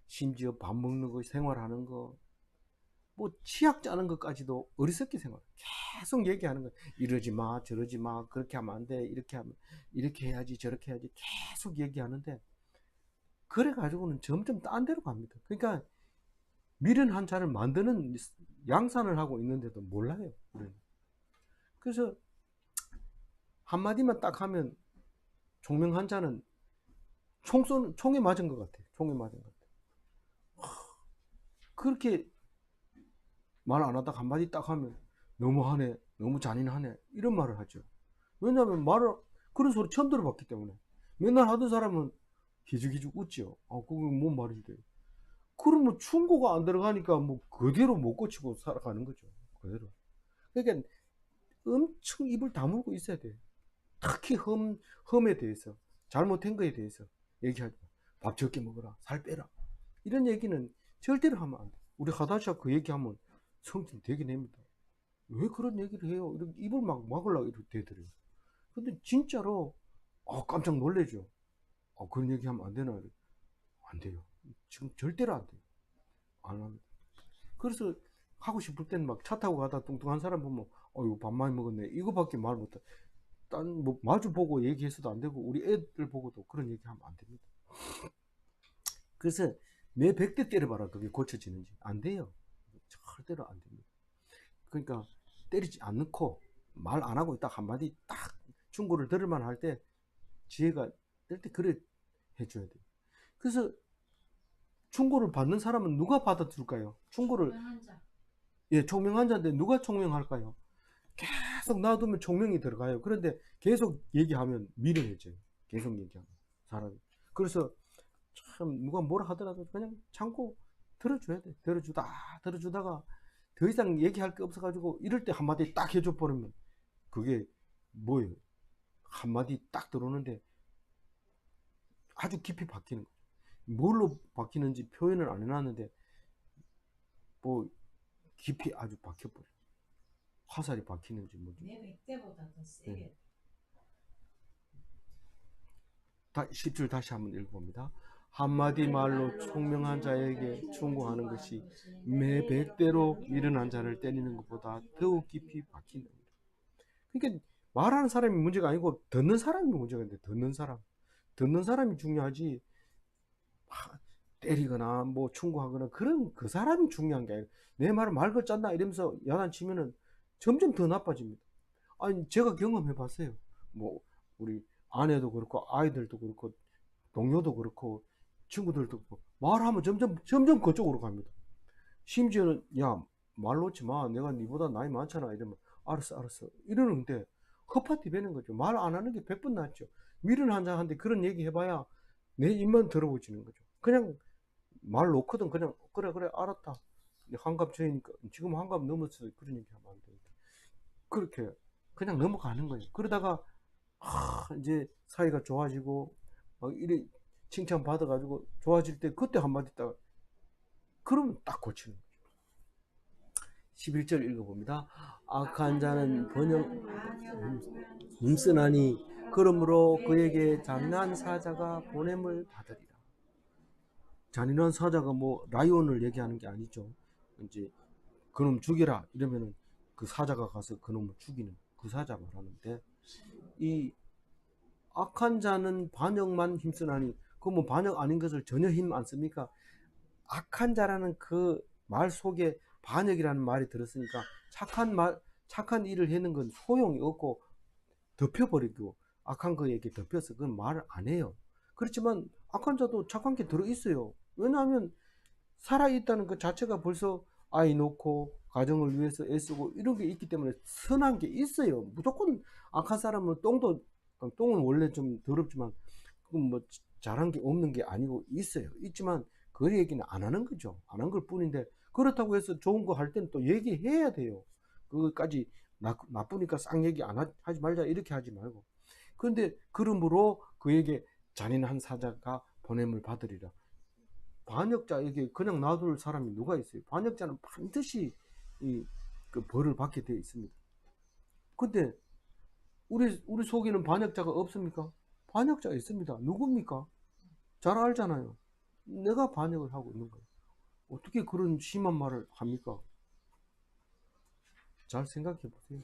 심지어 밥 먹는 거, 생활하는 거, 뭐 치약 짜는 것까지도 어리석게 생각. 계속 얘기하는 거예요. 이러지 마, 저러지 마, 그렇게 하면 안 돼, 이렇게 하면 이렇게 해야지, 저렇게 해야지, 계속 얘기하는데, 그래 가지고는 점점 딴 데로 갑니다. 그러니까 미련한 자를 만드는 양산을 하고 있는데도 몰라요, 우리는. 그래서 한마디만 딱 하면 총명한 자는 총에 맞은 것 같아요. 총에 맞은 것 같아요. 그렇게 말 안 하다가 한마디 딱 하면 너무하네, 너무 잔인하네, 이런 말을 하죠. 왜냐하면 그런 소리 처음 들어봤기 때문에. 맨날 하던 사람은 기죽기죽 웃죠. 그게 뭔 말인데. 그러면 충고가 안 들어가니까 뭐 그대로 못 고치고 살아가는 거죠. 그대로. 그러니까 엄청 입을 다물고 있어야 돼요. 특히 험에 대해서, 잘못한 거에 대해서 얘기하지 마. 밥 적게 먹어라, 살 빼라, 이런 얘기는 절대로 하면 안 돼. 우리 하다샤 그 얘기하면 성질 되게 냅니다. 왜 그런 얘기를 해요? 이렇게 입을 막 막으려고 이렇게 되더래요. 근데 진짜로 깜짝 놀래죠. 그런 얘기하면 안 되나? 안 돼요. 지금 절대로 안 돼요. 안 합니다. 그래서 하고 싶을 때는 막 차 타고 가다 뚱뚱한 사람 보면 이거 밥 많이 먹었네, 이거밖에 말 못해. 딴 뭐 마주 보고 얘기해서도 안 되고, 우리 애들 보고도 그런 얘기하면 안 됩니다. 그래서 내 100대 때려봐라, 그게 고쳐지는지. 안 돼요. 절대로 안 됩니다. 그러니까 때리지 않고 말 안 하고 딱 한마디 딱 충고를 들을만 할 때, 지혜가 뜰 때 그래 해줘야 돼요. 그래서 충고를 받는 사람은 누가 받아줄까요? 충고를. 총명한 자인데 누가 총명할까요? 계속 놔두면 총명이 들어가요. 그런데 계속 얘기하면 미련해져요. 계속 얘기하면 사람이. 그래서 참 누가 뭐라 하더라도 그냥 참고 들어줘야 돼. 들어주다가 더 이상 얘기할 게 없어가지고 이럴 때 한마디 딱 해줘 버리면 그게 뭐예요? 한마디 딱 들어오는데 아주 깊이 박히는 거죠. 뭘로 박히는지 표현을 안 해놨는데 뭐 깊이 아주 박혀버려요. 화살이 박히는지 뭐지. 내 100대보다 더 세게. 10줄 다시 한번 읽어봅니다. 한마디 말로 총명한 자에게 충고하는 것이 매 100대로 미련한 자를 때리는 것보다 더욱 깊이 박힌다. 그러니까 말하는 사람이 문제가 아니고 듣는 사람이 문제가 있는데, 듣는 사람이 중요하지, 때리거나 뭐 충고하거나 그런 그 사람이 중요한 게 아니라, 내 말을 말 걸짠다 이러면서 야단치면은 점점 더 나빠집니다. 아니 제가 경험해 봤어요. 뭐 우리 아내도 그렇고 아이들도 그렇고 동료도 그렇고 친구들도 그렇고, 말하면 점점 그쪽으로 갑니다. 심지어는 야 말 놓지 마, 내가 니보다 나이 많잖아, 이러면 알았어 이러는데 헛파티 베는 거죠. 말 안 하는 게 100번 낫죠. 미련 한장한테 그런 얘기 해봐야 내 입만 더러워지는 거죠. 그냥 말 놓거든 그냥 그래 그래 알았다. 환갑 저이니까 지금 환갑 넘었어. 그런 얘기 하면 안 됩니다. 그렇게 그냥 넘어가는 거예요. 그러다가 이제 사이가 좋아지고 막 이래 칭찬 받아가지고 좋아질 때 그때 한마디 딱 그러면 딱 고치는 거죠. 11절 읽어봅니다. 악한 자는 번영 힘쓰나니 그러므로 그에게 잔인한 사자가 보냄을 받으리라. 잔인한 사자가 뭐 라이온을 얘기하는 게 아니죠. 이제 그놈 죽여라 이러면은 그 사자가 가서 그놈을 죽이는 그 사자 말하는데, 이 악한 자는 반역만 힘쓰나니 그 뭐 반역 아닌 것을 전혀 힘 안 씁니까? 악한 자라는 그 말 속에 반역이라는 말이 들었으니까 착한 일을 하는 건 소용이 없고 덮여버리고 악한 거에게 덮여서 그건 말을 안 해요. 그렇지만 악한 자도 착한 게 들어있어요. 왜냐하면 살아있다는 그 자체가 벌써 아이 놓고 가정을 위해서 애쓰고 이런 게 있기 때문에 선한 게 있어요. 무조건 악한 사람은 똥은 원래 좀 더럽지만 그건 뭐 잘한 게 없는 게 아니고 있어요. 있지만 그 얘기는 안 하는 거죠. 안 한 걸 뿐인데, 그렇다고 해서 좋은 거 할 때는 또 얘기해야 돼요. 그것까지 나쁘니까 쌍 얘기 하지 말자 이렇게 하지 말고. 그런데 그러므로 그에게 잔인한 사자가 보냄을 받으리라. 반역자에게 그냥 놔둘 사람이 누가 있어요? 반역자는 반드시 그 벌을 받게 되어 있습니다. 근데 우리 속에는 반역자가 없습니까? 반역자가 있습니다. 누굽니까? 잘 알잖아요. 내가 반역을 하고 있는 거예요. 어떻게 그런 심한 말을 합니까? 잘 생각해 보세요.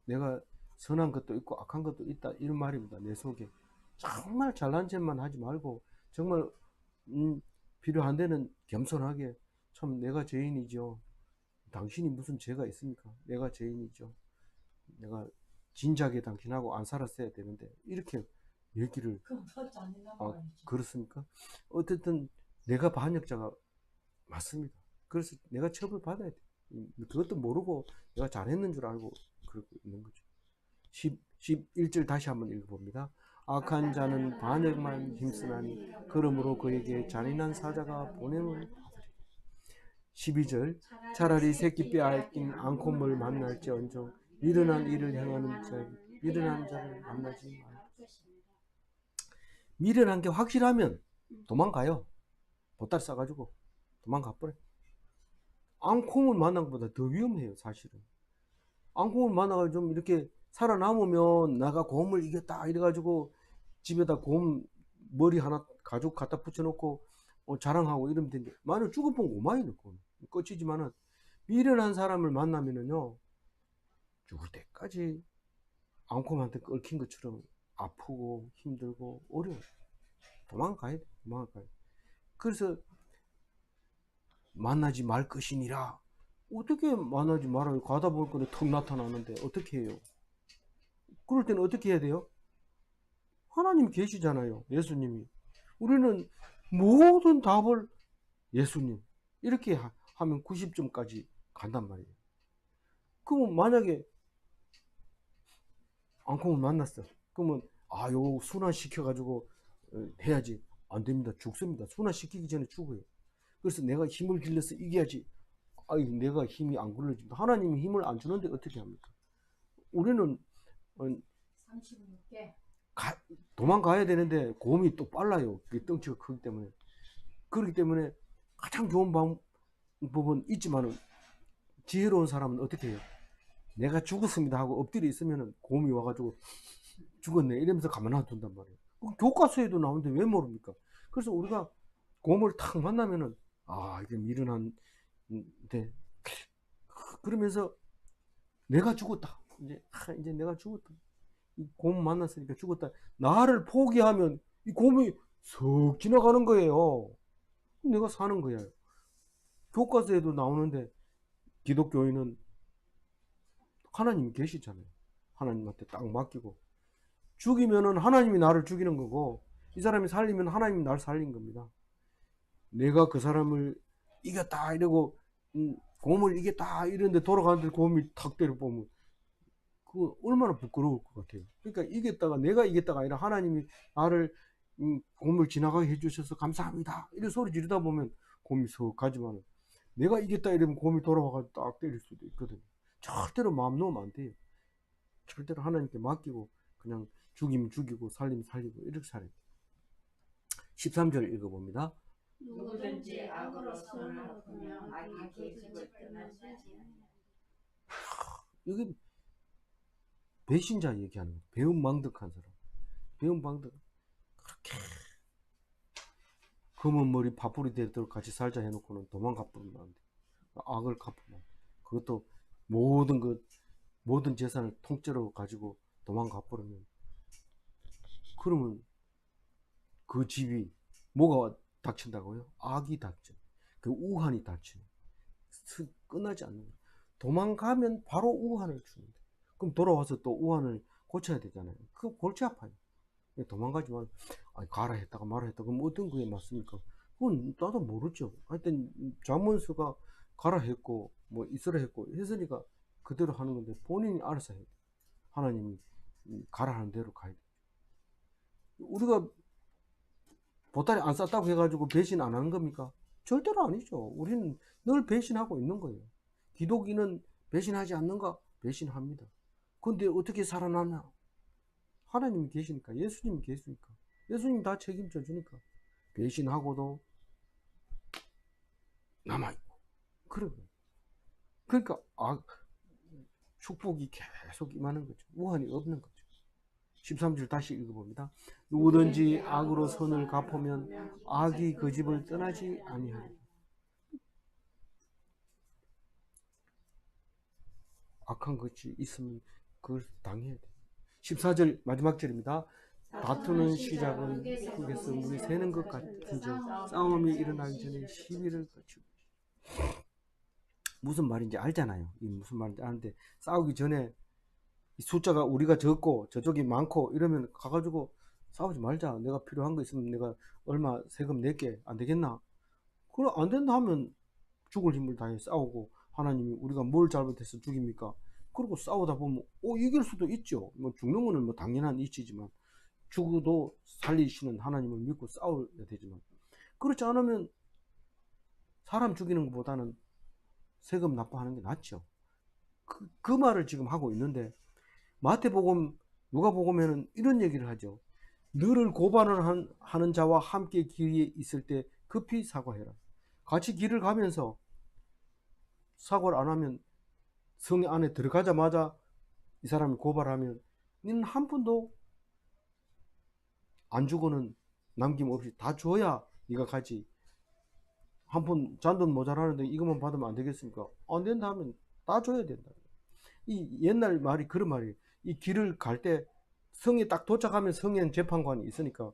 내가 선한 것도 있고 악한 것도 있다 이런 말입니다. 내 속에. 정말 잘난 짓만 하지 말고 정말 필요한 데는 겸손하게, 참 내가 죄인이죠. 당신이 무슨 죄가 있습니까? 내가 죄인이죠. 내가 진작에 당신하고 안 살았어야 되는데 이렇게 얘기를 그럼 더 잔인한 아, 말이지. 그렇습니까? 어쨌든 내가 반역자가 맞습니다. 그래서 내가 처벌 받아야 돼. 그것도 모르고 내가 잘했는 줄 알고 그러고 있는 거죠. 11절 다시 한번 읽어봅니다. 악한 자는 반역만 힘쓰나니 그러므로 그에게 잔인한 사자가 보냄을 받으리. 12절 차라리 새끼 빼앗긴 앙콤을 만날지언정 미련한 일을 행하는 미련한 자를 만나지 말라. 미련한 게 확실하면 도망가요. 보따리 싸가지고 도망가버려. 앙콩을 만난 것보다 더 위험해요. 사실은 앙콩을 만나가지고 좀 이렇게 살아남으면 내가 곰을 이겼다 이래가지고 집에다 곰 머리 하나 가죽 갖다 붙여놓고 자랑하고 이러면 되는데, 만약 죽어본 고마이는 끝이지만은 미련한 사람을 만나면은요 죽을 때까지 앙콤한테 얽힌 것처럼 아프고 힘들고 어려워요. 도망가야 돼. 그래서 만나지 말 것이니라. 어떻게 만나지 말아요? 가다 볼 거는 턱 나타나는데 어떻게 해요? 그럴 때는 어떻게 해야 돼요? 하나님 계시잖아요. 예수님이. 우리는 모든 답을 예수님 이렇게 하면 90점까지 간단 말이에요. 그러면 만약에 앙콩을 만났어. 그러면 요 순환시켜가지고 해야지. 안 됩니다. 죽습니다. 순환시키기 전에 죽어요. 그래서 내가 힘을 길러서 이겨야지. 내가 힘이 안 굴러집니다. 하나님이 힘을 안 주는데 어떻게 합니까? 우리는 36개. 도망가야 되는데 곰이 또 빨라요. 그 덩치가 크기 때문에. 그렇기 때문에 가장 좋은 방법은 있지만은 지혜로운 사람은 어떻게 해요? 내가 죽었습니다 하고 엎드려 있으면은 곰이 와가지고 죽었네 이러면서 가만 놔둔단 말이에요. 교과서에도 나오는데 왜 모릅니까? 그래서 우리가 곰을 탁 만나면은 이게 미련한데 그러면서 내가 죽었다. 이제 내가 죽었다. 이 곰 만났으니까 죽었다. 나를 포기하면 이 곰이 슥 지나가는 거예요. 내가 사는 거야. 교과서에도 나오는데 기독교인은 하나님이 계시잖아요. 하나님한테 딱 맡기고 죽이면은 하나님이 나를 죽이는 거고, 이 사람이 살리면 하나님이 나를 살린 겁니다. 내가 그 사람을 이겼다 이러고 곰을 이겼다 이러는데 돌아가는데 곰이 탁 때려보면 그 얼마나 부끄러울 것 같아요. 그러니까 이겼다가 내가 이겼다가 아니라 하나님이 나를 곰을 지나가게 해주셔서 감사합니다. 이런 소리 지르다 보면 곰이 석 가지만 내가 이겼다 이러면 곰이 돌아와가지고 딱 때릴 수도 있거든요. 절대로 마음 놓으면 안 돼요. 절대로 하나님께 맡기고 그냥 죽이면 죽이고 살리면 살리고 이렇게 살아야 돼요. 13절 읽어봅니다. 누구든지 악으로 손을 엎으면 악이 그 집을 떠나지 아니하리라. 여기 배신자 얘기하는 거예요. 배은망덕한 사람. 배은망덕. 그렇게 검은 머리 파뿌리 되도록 같이 살자 해놓고는 도망가 버리면 안 돼. 악을 갚으면 그것도 모든 재산을 통째로 가지고 도망가 버리면 그러면 그 집이 뭐가 닥친다고요? 악이 닥쳐. 그 우환이 닥치는. 끝나지 않는 거예요. 도망가면 바로 우환을 주는데 그럼 돌아와서 또 우환을 고쳐야 되잖아요. 그거 골치 아파요. 도망가지만 가라 했다가 말아 했다가 그럼 어떤 거에 맞습니까? 그건 나도 모르죠. 하여튼 잠언서가 가라 했고 뭐 있으라 했고 했으니까 그대로 하는 건데 본인이 알아서 해야 돼. 하나님이 가라 하는 대로 가야 돼. 우리가 보따리 안 쌌다고 해가지고 배신 안 하는 겁니까? 절대로 아니죠. 우리는 늘 배신하고 있는 거예요. 기독인은 배신하지 않는가? 배신합니다. 근데 어떻게 살아나냐? 하나님이 계시니까, 예수님이 계시니까, 예수님이 다 책임져 주니까 배신하고도 남아있고 그래요. 그러니까 축복이 계속 임하는 거죠. 우환이 없는 거죠. 13절 다시 읽어봅니다. 누구든지 악으로 손을 갚으면 악이 그 집을 떠나지 아니하리라. 악한 것이 있으면 그걸 당해야 돼. 14절 마지막 절입니다. 다투는 시작은 흙에서 물이 새는 것 같은즉 싸움이 일어나기 전에 시비를 거치고. 무슨 말인지 알잖아요. 무슨 말인지 아는데 싸우기 전에 숫자가 우리가 적고 저쪽이 많고 이러면 가가지고 싸우지 말자. 내가 필요한 거 있으면 내가 얼마 세금 낼게. 안 되겠나? 그럼 안 된다 하면 죽을 힘을 다해 싸우고 하나님이 우리가 뭘 잘못해서 죽입니까? 그리고 싸우다 보면 이길 수도 있죠. 뭐 죽는 거는 뭐 당연한 이치지만 죽어도 살리시는 하나님을 믿고 싸워야 되지만 그렇지 않으면 사람 죽이는 것보다는 세금 납부하는 게 낫죠. 그 말을 지금 하고 있는데 마태복음, 누가복음에는 이런 얘기를 하죠. 너를 고발을 하는 자와 함께 길에 있을 때 급히 사과해라. 같이 길을 가면서 사과를 안 하면 성 안에 들어가자마자 이 사람이 고발하면 너는 한 푼도 안 주고는 남김없이 다 줘야 네가 가지. 한 푼 잔돈 모자라는데 이것만 받으면 안 되겠습니까? 안 된다 하면 다 줘야 된다. 이 옛날 말이 그런 말이에요. 이 길을 갈 때 성에 딱 도착하면 성에는 재판관이 있으니까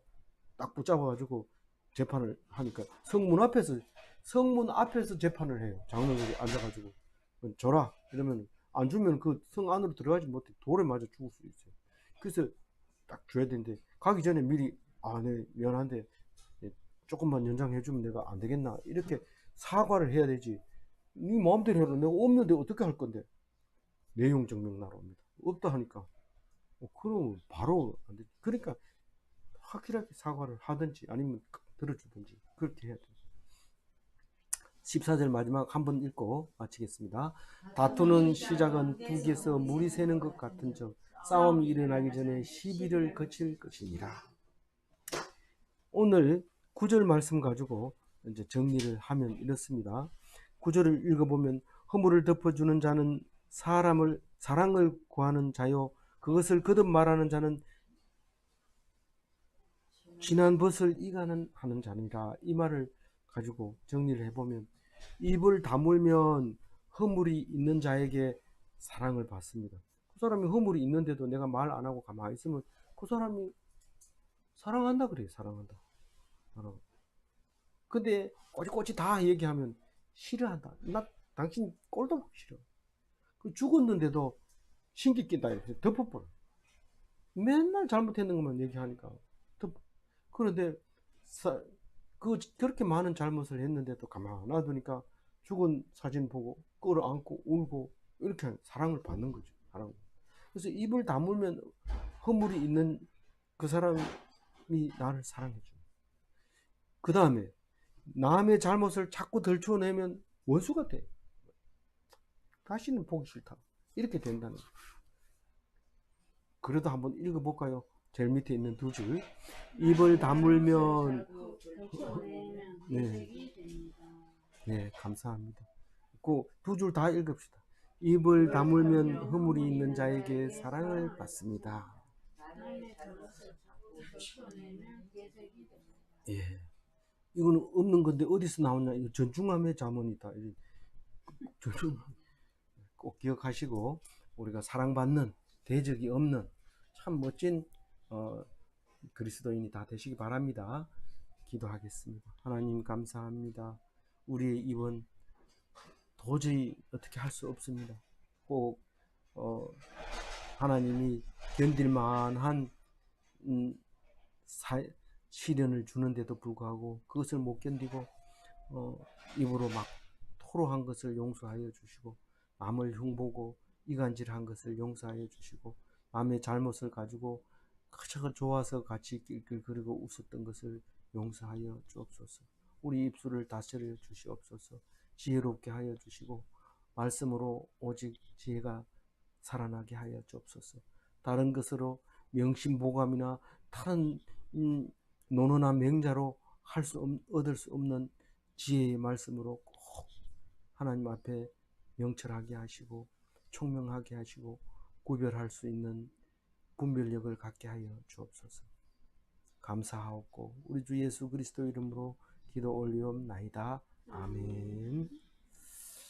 딱 붙잡아가지고 재판을 하니까 성문 앞에서 재판을 해요. 장로들이 앉아가지고 줘라 이러면 안 주면 그 성 안으로 들어가지 못해 돌에 맞아 죽을 수 있어요. 그래서 딱 줘야 되는데 가기 전에 미리 네 미안한데 조금만 연장해 주면 내가 안 되겠나 이렇게 사과를 해야 되지. 네 마음대로 해라. 내가 없는데 어떻게 할 건데. 내용 증명 나옵니다. 없다 하니까 그럼 바로 안 돼. 그러니까 확실하게 사과를 하든지 아니면 들어주든지 그렇게 해야 돼요. 14절 마지막 한번 읽고 마치겠습니다. 다투는 시작은 북에서 물이 새는 것 같은즉 싸움이 일어나기 전에 시비를 거칠 것이니라. 오늘 9절 말씀 가지고 이제 정리를 하면 이렇습니다. 9절을 읽어보면 허물을 덮어주는 자는 사랑을 구하는 자요 그것을 거듭 말하는 자는 지난 벗을 이가는 하는 자니라. 이 말을 가지고 정리를 해보면 입을 다물면 허물이 있는 자에게 사랑을 받습니다. 그 사람이 허물이 있는데도 내가 말 안 하고 가만히 있으면 그 사람이 사랑한다 그래요. 사랑한다. 근데 꼬치꼬치 다 얘기하면 싫어한다. 나 당신 꼴도 보기 싫어. 죽었는데도 신기 낀다 이렇게 덮어버려. 맨날 잘못했는 것만 얘기하니까 그런데 그렇게 많은 잘못을 했는데도 가만 놔두니까 죽은 사진 보고 끌어안고 울고 이렇게 사랑을 받는 거죠. 그래서 입을 다물면 허물이 있는 그 사람이 나를 사랑해 줘. 그 다음에 남의 잘못을 자꾸 덜쳐내면 원수가 돼. 다시는 보기 싫다. 이렇게 된다는 거예요. 그래도 한번 읽어볼까요? 제일 밑에 있는 두 줄. 입을 다물면 네, 네, 감사합니다. 그 두 줄 다 읽읍시다. 입을 다물면 허물이 있는 자에게 사랑을 받습니다. 예, 이거는 없는 건데 어디서 나오냐? 이거 전중함의 자문이다. 전중 꼭 기억하시고 우리가 사랑받는 대적이 없는 참 멋진 그리스도인이 다 되시기 바랍니다. 기도하겠습니다. 하나님 감사합니다. 우리의 입은 도저히 어떻게 할 수 없습니다. 꼭 하나님이 견딜만한 시련을 주는데도 불구하고 그것을 못 견디고 입으로 막 토로한 것을 용서하여 주시고, 남을 흉보고 이간질한 것을 용서하여 주시고, 남의 잘못을 가지고 그저 좋아서 같이 낄낄거리고 웃었던 것을 용서하여 주옵소서. 우리 입술을 다스려 주시옵소서. 지혜롭게 하여 주시고 말씀으로 오직 지혜가 살아나게 하여 주옵소서. 다른 것으로 명심보감이나 다른 논어나 맹자로 얻을 수 없는 지혜의 말씀으로 꼭 하나님 앞에 명철하게 하시고 총명하게 하시고 구별할 수 있는 분별력을 갖게 하여 주옵소서. 감사하옵고 우리 주 예수 그리스도 이름으로 기도 올리옵나이다. 아멘.